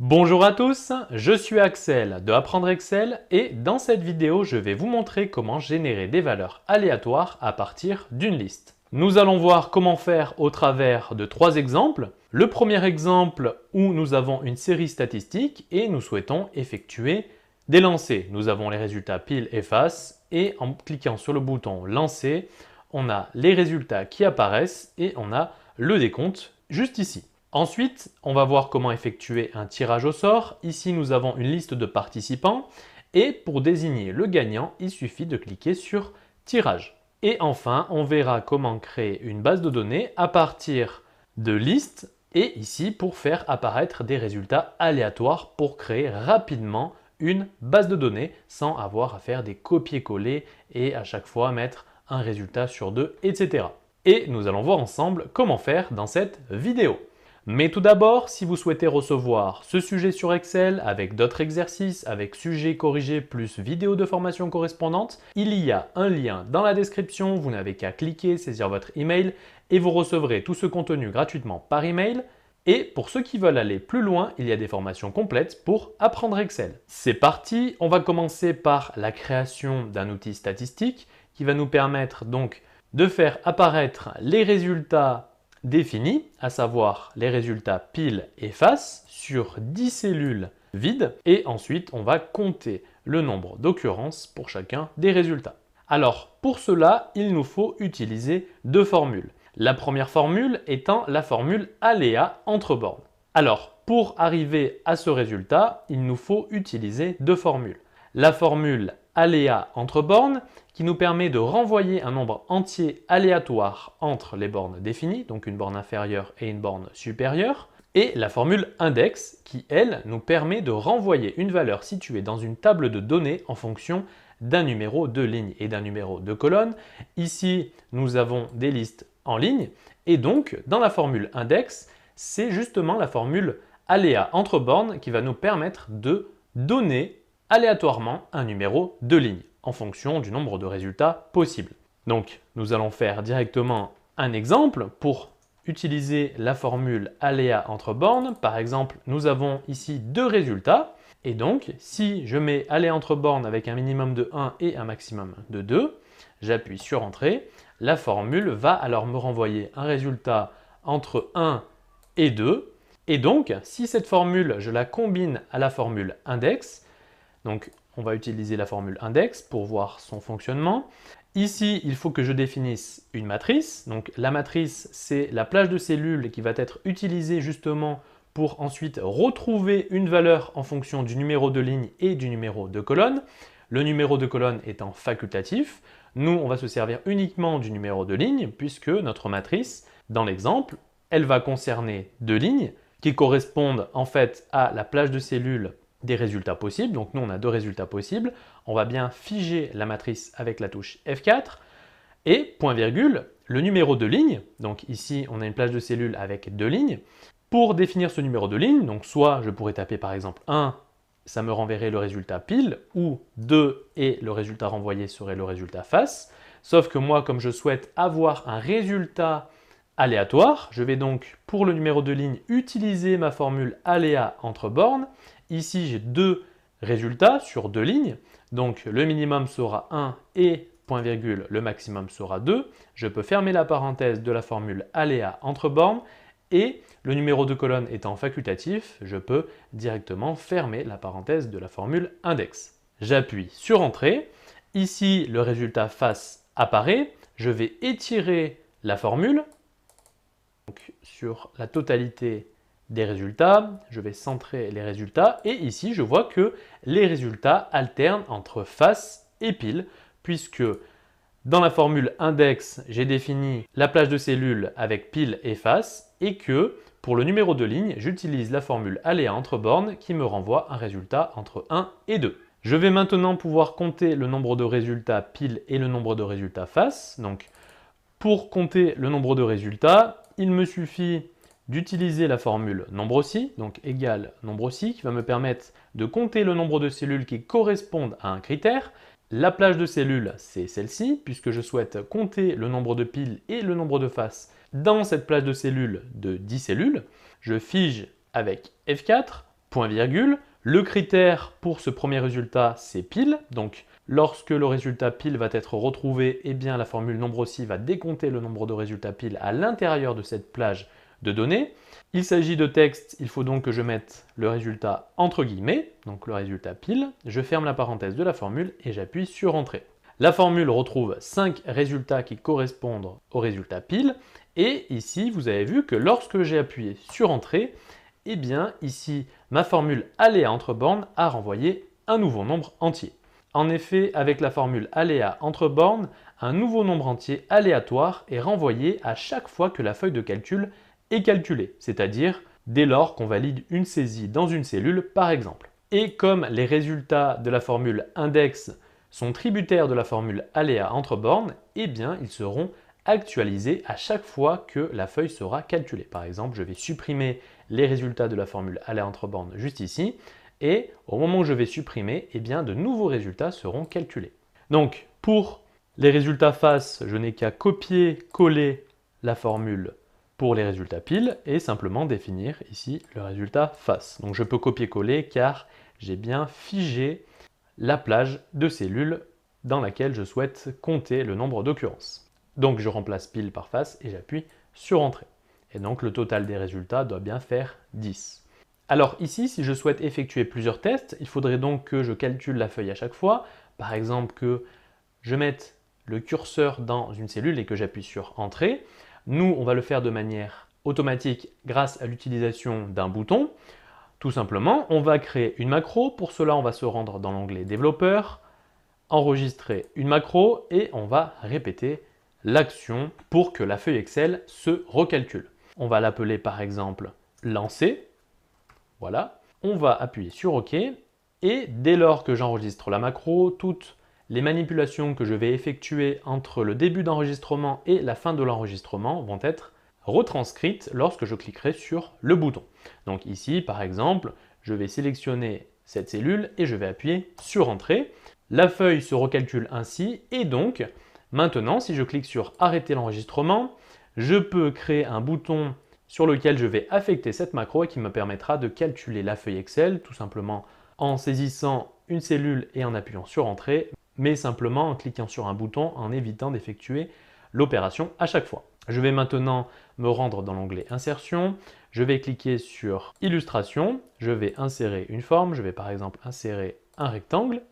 Bonjour à tous, je suis Axel de Apprendre Excel et dans cette vidéo, je vais vous montrer comment générer des valeurs aléatoires à partir d'une liste. Nous allons voir comment faire au travers de trois exemples. Le premier exemple où nous avons une série statistique et nous souhaitons effectuer des lancers. Nous avons les résultats pile et face et en cliquant sur le bouton lancer, on a les résultats qui apparaissent et on a le décompte juste ici. Ensuite, on va voir comment effectuer un tirage au sort. Ici, nous avons une liste de participants et pour désigner le gagnant, il suffit de cliquer sur tirage. Et enfin, on verra comment créer une base de données à partir de listes et ici pour faire apparaître des résultats aléatoires pour créer rapidement une base de données sans avoir à faire des copier-coller et à chaque fois mettre un résultat sur deux, etc. Et nous allons voir ensemble comment faire dans cette vidéo. Mais tout d'abord, si vous souhaitez recevoir ce sujet sur Excel avec d'autres exercices, avec sujets corrigés plus vidéos de formation correspondantes, il y a un lien dans la description, vous n'avez qu'à cliquer, saisir votre email et vous recevrez tout ce contenu gratuitement par email. Et pour ceux qui veulent aller plus loin, il y a des formations complètes pour apprendre Excel. C'est parti, on va commencer par la création d'un outil statistique qui va nous permettre donc de faire apparaître les résultats définis, à savoir les résultats pile et face sur 10 cellules vides et ensuite on va compter le nombre d'occurrences pour chacun des résultats. Alors pour cela, il nous faut utiliser deux formules. La première formule étant la formule aléa entre bornes. Alors pour arriver à ce résultat, il nous faut utiliser deux formules. La formule aléa entre bornes qui nous permet de renvoyer un nombre entier aléatoire entre les bornes définies, donc une borne inférieure et une borne supérieure, et la formule index qui, elle, nous permet de renvoyer une valeur située dans une table de données en fonction d'un numéro de ligne et d'un numéro de colonne. Ici, nous avons des listes en ligne et donc dans la formule index, c'est justement la formule aléa entre bornes qui va nous permettre de donner aléatoirement un numéro de ligne en fonction du nombre de résultats possibles. Donc, nous allons faire directement un exemple pour utiliser la formule aléa entre bornes. Par exemple, nous avons ici deux résultats. Et donc, si je mets aléa entre bornes avec un minimum de 1 et un maximum de 2, j'appuie sur Entrée. La formule va alors me renvoyer un résultat entre 1 et 2. Et donc, si cette formule, je la combine à la formule index, donc on va utiliser la formule index pour voir son fonctionnement. Ici, il faut que je définisse une matrice. Donc la matrice, c'est la plage de cellules qui va être utilisée justement pour ensuite retrouver une valeur en fonction du numéro de ligne et du numéro de colonne. Le numéro de colonne étant facultatif, nous, on va se servir uniquement du numéro de ligne puisque notre matrice, dans l'exemple, elle va concerner deux lignes qui correspondent en fait à la plage de cellules des résultats possibles. Donc nous, on a deux résultats possibles. On va bien figer la matrice avec la touche F4 et point virgule, le numéro de ligne. Donc ici, on a une plage de cellules avec deux lignes. Pour définir ce numéro de ligne, donc soit je pourrais taper par exemple 1, ça me renverrait le résultat pile, ou 2 et le résultat renvoyé serait le résultat face. Sauf que moi, comme je souhaite avoir un résultat aléatoire, je vais donc pour le numéro de ligne utiliser ma formule aléa entre bornes. Ici, j'ai deux résultats sur deux lignes, donc le minimum sera 1 et point virgule, le maximum sera 2. Je peux fermer la parenthèse de la formule aléa entre bornes et le numéro de colonne étant facultatif, je peux directement fermer la parenthèse de la formule index. J'appuie sur Entrée. Ici, le résultat face apparaît. Je vais étirer la formule donc, sur la totalité des résultats. Je vais centrer les résultats et ici, je vois que les résultats alternent entre face et pile puisque dans la formule index, j'ai défini la plage de cellules avec pile et face et que pour le numéro de ligne, j'utilise la formule aléa entre bornes qui me renvoie un résultat entre 1 et 2. Je vais maintenant pouvoir compter le nombre de résultats pile et le nombre de résultats face. Donc, pour compter le nombre de résultats, il me suffit d'utiliser la formule nombre aussi, donc égal nombre aussi, qui va me permettre de compter le nombre de cellules qui correspondent à un critère. La plage de cellules, c'est celle-ci, puisque je souhaite compter le nombre de piles et le nombre de faces dans cette plage de cellules de 10 cellules. Je fige avec F4 point virgule. Le critère pour ce premier résultat, c'est pile. Donc, lorsque le résultat pile va être retrouvé, eh bien, la formule nombre aussi va décompter le nombre de résultats pile à l'intérieur de cette plage de données. Il s'agit de texte, il faut donc que je mette le résultat entre guillemets, donc le résultat pile. Je ferme la parenthèse de la formule et j'appuie sur Entrée. La formule retrouve 5 résultats qui correspondent au résultat pile. Et ici, vous avez vu que lorsque j'ai appuyé sur Entrée, eh bien ici, ma formule aléa entre bornes a renvoyé un nouveau nombre entier. En effet, avec la formule aléa entre bornes, un nouveau nombre entier aléatoire est renvoyé à chaque fois que la feuille de calcul est calculée, c'est-à-dire dès lors qu'on valide une saisie dans une cellule par exemple. Et comme les résultats de la formule index sont tributaires de la formule aléa entre bornes, eh bien ils seront actualisés à chaque fois que la feuille sera calculée. Par exemple, je vais supprimer les résultats de la formule aléa entre bornes juste ici, et au moment où je vais supprimer, eh bien de nouveaux résultats seront calculés. Donc pour les résultats face, je n'ai qu'à copier-coller la formule pour les résultats pile et simplement définir ici le résultat face. Donc je peux copier-coller car j'ai bien figé la plage de cellules dans laquelle je souhaite compter le nombre d'occurrences. Donc je remplace pile par face et j'appuie sur Entrée. Et donc le total des résultats doit bien faire 10. Alors ici, si je souhaite effectuer plusieurs tests, il faudrait donc que je calcule la feuille à chaque fois. Par exemple que je mette le curseur dans une cellule et que j'appuie sur Entrée. Nous, on va le faire de manière automatique grâce à l'utilisation d'un bouton. Tout simplement, on va créer une macro. Pour cela, on va se rendre dans l'onglet Développeur, enregistrer une macro et on va répéter l'action pour que la feuille Excel se recalcule. On va l'appeler par exemple lancer. Voilà. On va appuyer sur OK et dès lors que j'enregistre la macro, toutes les manipulations que je vais effectuer entre le début d'enregistrement et la fin de l'enregistrement vont être retranscrites lorsque je cliquerai sur le bouton. Donc ici, par exemple, je vais sélectionner cette cellule et je vais appuyer sur Entrée. La feuille se recalcule ainsi et donc, maintenant, si je clique sur Arrêter l'enregistrement, je peux créer un bouton sur lequel je vais affecter cette macro et qui me permettra de calculer la feuille Excel, tout simplement en saisissant une cellule et en appuyant sur Entrée, mais simplement en cliquant sur un bouton en évitant d'effectuer l'opération à chaque fois. Je vais maintenant me rendre dans l'onglet Insertion, je vais cliquer sur Illustration, je vais insérer une forme, je vais par exemple insérer un rectangle,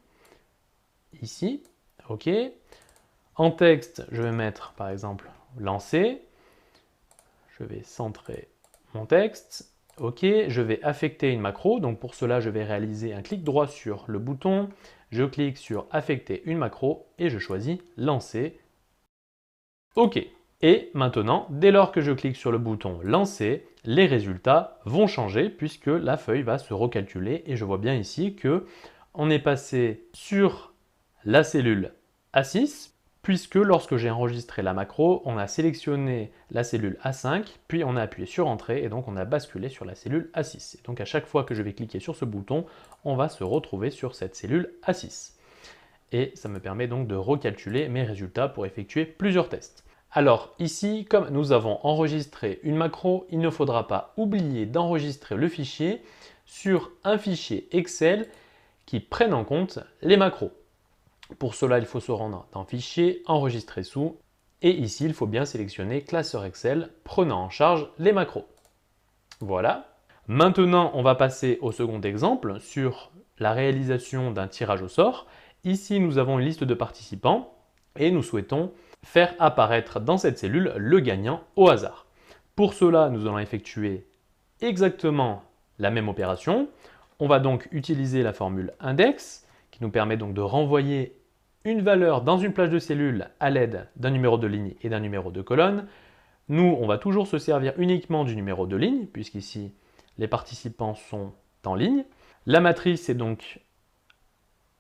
ici, OK. En texte, je vais mettre par exemple lancer, je vais centrer mon texte, OK, je vais affecter une macro, donc pour cela je vais réaliser un clic droit sur le bouton, je clique sur affecter une macro et je choisis lancer, OK. Et maintenant, dès lors que je clique sur le bouton lancer, les résultats vont changer puisque la feuille va se recalculer et je vois bien ici que on est passé sur la cellule A6 puisque lorsque j'ai enregistré la macro, on a sélectionné la cellule A5, puis on a appuyé sur Entrée et donc on a basculé sur la cellule A6. Et donc à chaque fois que je vais cliquer sur ce bouton, on va se retrouver sur cette cellule A6. Et ça me permet donc de recalculer mes résultats pour effectuer plusieurs tests. Alors ici, comme nous avons enregistré une macro, il ne faudra pas oublier d'enregistrer le fichier sur un fichier Excel qui prenne en compte les macros. Pour cela, il faut se rendre dans Fichier, Enregistrer sous, et ici, il faut bien sélectionner Classeur Excel prenant en charge les macros. Voilà. Maintenant, on va passer au second exemple sur la réalisation d'un tirage au sort. Ici, nous avons une liste de participants et nous souhaitons faire apparaître dans cette cellule le gagnant au hasard. Pour cela, nous allons effectuer exactement la même opération. On va donc utiliser la formule index qui nous permet donc de renvoyer une valeur dans une plage de cellules à l'aide d'un numéro de ligne et d'un numéro de colonne. Nous, on va toujours se servir uniquement du numéro de ligne, puisqu'ici, les participants sont en ligne. La matrice est donc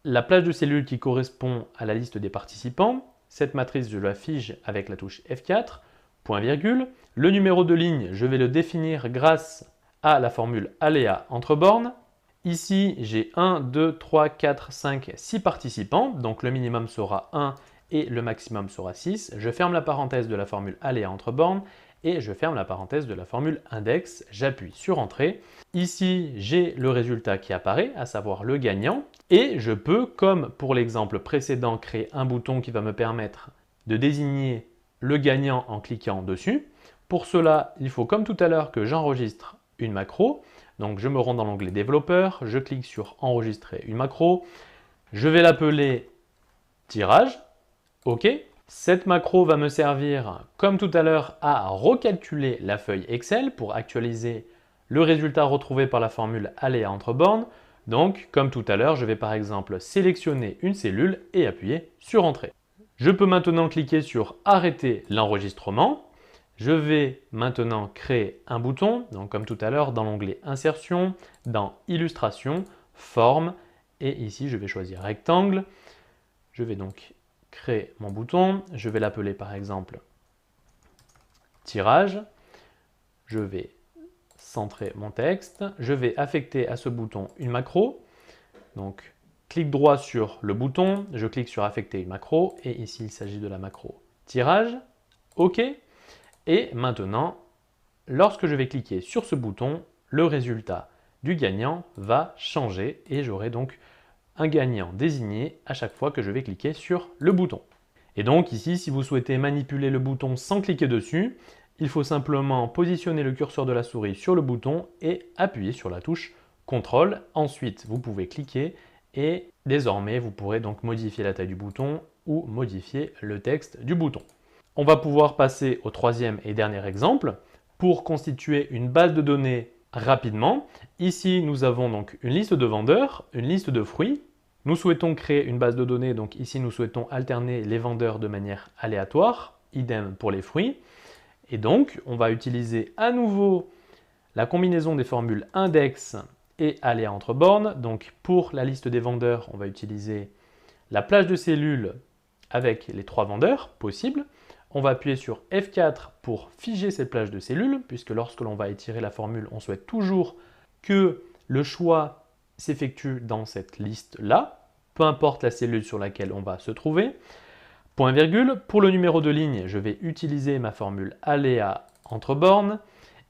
la plage de cellules qui correspond à la liste des participants. Cette matrice, je l'affiche avec la touche F4, point virgule. Le numéro de ligne, je vais le définir grâce à la formule aléa entre bornes. Ici, j'ai 1, 2, 3, 4, 5, 6 participants, donc le minimum sera 1 et le maximum sera 6. Je ferme la parenthèse de la formule aléa entre bornes et je ferme la parenthèse de la formule index, j'appuie sur Entrée. Ici, j'ai le résultat qui apparaît, à savoir le gagnant, et je peux, comme pour l'exemple précédent, créer un bouton qui va me permettre de désigner le gagnant en cliquant dessus. Pour cela, il faut comme tout à l'heure que j'enregistre une macro. Donc je me rends dans l'onglet développeur, je clique sur enregistrer une macro, je vais l'appeler tirage, OK. Cette macro va me servir, comme tout à l'heure, à recalculer la feuille Excel pour actualiser le résultat retrouvé par la formule aléa entre bornes. Donc, comme tout à l'heure, je vais par exemple sélectionner une cellule et appuyer sur Entrée. Je peux maintenant cliquer sur Arrêter l'enregistrement. Je vais maintenant créer un bouton, donc comme tout à l'heure, dans l'onglet Insertion, dans Illustration, Forme, et ici je vais choisir Rectangle. Je vais donc créer mon bouton, je vais l'appeler par exemple Tirage. Je vais centrer mon texte, je vais affecter à ce bouton une macro. Donc clic droit sur le bouton, je clique sur Affecter une macro, et ici il s'agit de la macro Tirage. OK. Et maintenant, lorsque je vais cliquer sur ce bouton, le résultat du gagnant va changer et j'aurai donc un gagnant désigné à chaque fois que je vais cliquer sur le bouton. Et donc ici, si vous souhaitez manipuler le bouton sans cliquer dessus, il faut simplement positionner le curseur de la souris sur le bouton et appuyer sur la touche CTRL. Ensuite, vous pouvez cliquer et désormais, vous pourrez donc modifier la taille du bouton ou modifier le texte du bouton. On va pouvoir passer au troisième et dernier exemple pour constituer une base de données rapidement. Ici, nous avons donc une liste de vendeurs, une liste de fruits. Nous souhaitons créer une base de données, donc ici nous souhaitons alterner les vendeurs de manière aléatoire, idem pour les fruits. Et donc, on va utiliser à nouveau la combinaison des formules index et aléa entre bornes. Donc pour la liste des vendeurs, on va utiliser la plage de cellules avec les 3 vendeurs possibles. On va appuyer sur F4 pour figer cette plage de cellules, puisque lorsque l'on va étirer la formule, on souhaite toujours que le choix s'effectue dans cette liste-là, peu importe la cellule sur laquelle on va se trouver. Point virgule, pour le numéro de ligne, je vais utiliser ma formule aléa entre bornes.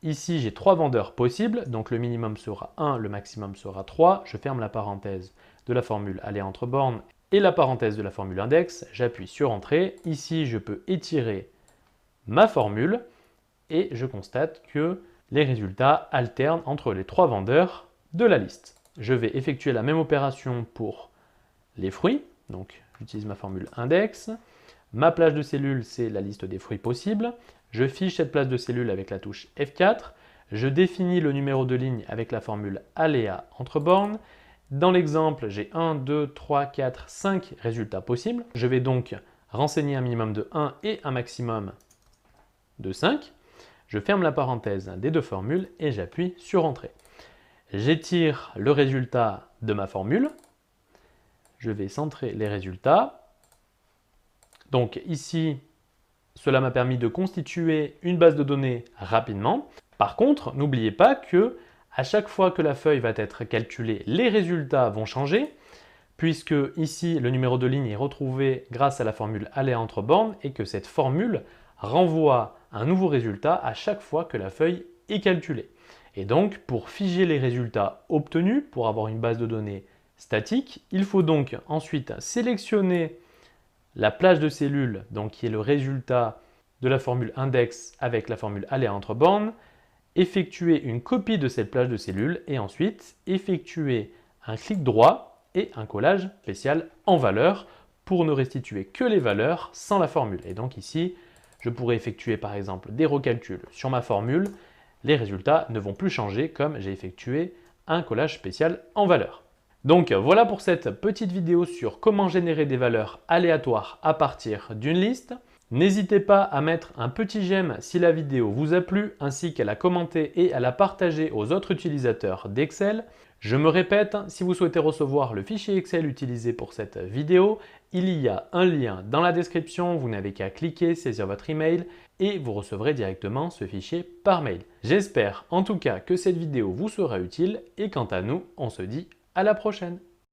Ici, j'ai 3 vendeurs possibles, donc le minimum sera 1, le maximum sera 3. Je ferme la parenthèse de la formule aléa entre bornes et la parenthèse de la formule index, j'appuie sur Entrée. Ici, je peux étirer ma formule et je constate que les résultats alternent entre les 3 vendeurs de la liste. Je vais effectuer la même opération pour les fruits. Donc, j'utilise ma formule index. Ma plage de cellules, c'est la liste des fruits possibles. Je fiche cette plage de cellules avec la touche F4. Je définis le numéro de ligne avec la formule aléa entre bornes. Dans l'exemple, j'ai 1, 2, 3, 4, 5 résultats possibles. Je vais donc renseigner un minimum de 1 et un maximum de 5. Je ferme la parenthèse des 2 formules et j'appuie sur Entrée. J'étire le résultat de ma formule. Je vais centrer les résultats. Donc ici, cela m'a permis de constituer une base de données rapidement. Par contre, n'oubliez pas que à chaque fois que la feuille va être calculée, les résultats vont changer, puisque ici, le numéro de ligne est retrouvé grâce à la formule aléa entre bornes et que cette formule renvoie un nouveau résultat à chaque fois que la feuille est calculée. Et donc, pour figer les résultats obtenus, pour avoir une base de données statique, il faut donc ensuite sélectionner la plage de cellules, donc qui est le résultat de la formule index avec la formule aléa entre bornes, effectuer une copie de cette plage de cellules et ensuite effectuer un clic droit et un collage spécial en valeur pour ne restituer que les valeurs sans la formule. Et donc ici, je pourrais effectuer par exemple des recalculs sur ma formule. Les résultats ne vont plus changer comme j'ai effectué un collage spécial en valeur. Donc voilà pour cette petite vidéo sur comment générer des valeurs aléatoires à partir d'une liste. N'hésitez pas à mettre un petit j'aime si la vidéo vous a plu, ainsi qu'à la commenter et à la partager aux autres utilisateurs d'Excel. Je me répète, si vous souhaitez recevoir le fichier Excel utilisé pour cette vidéo, il y a un lien dans la description, vous n'avez qu'à cliquer, saisir votre email et vous recevrez directement ce fichier par mail. J'espère en tout cas que cette vidéo vous sera utile et quant à nous, on se dit à la prochaine.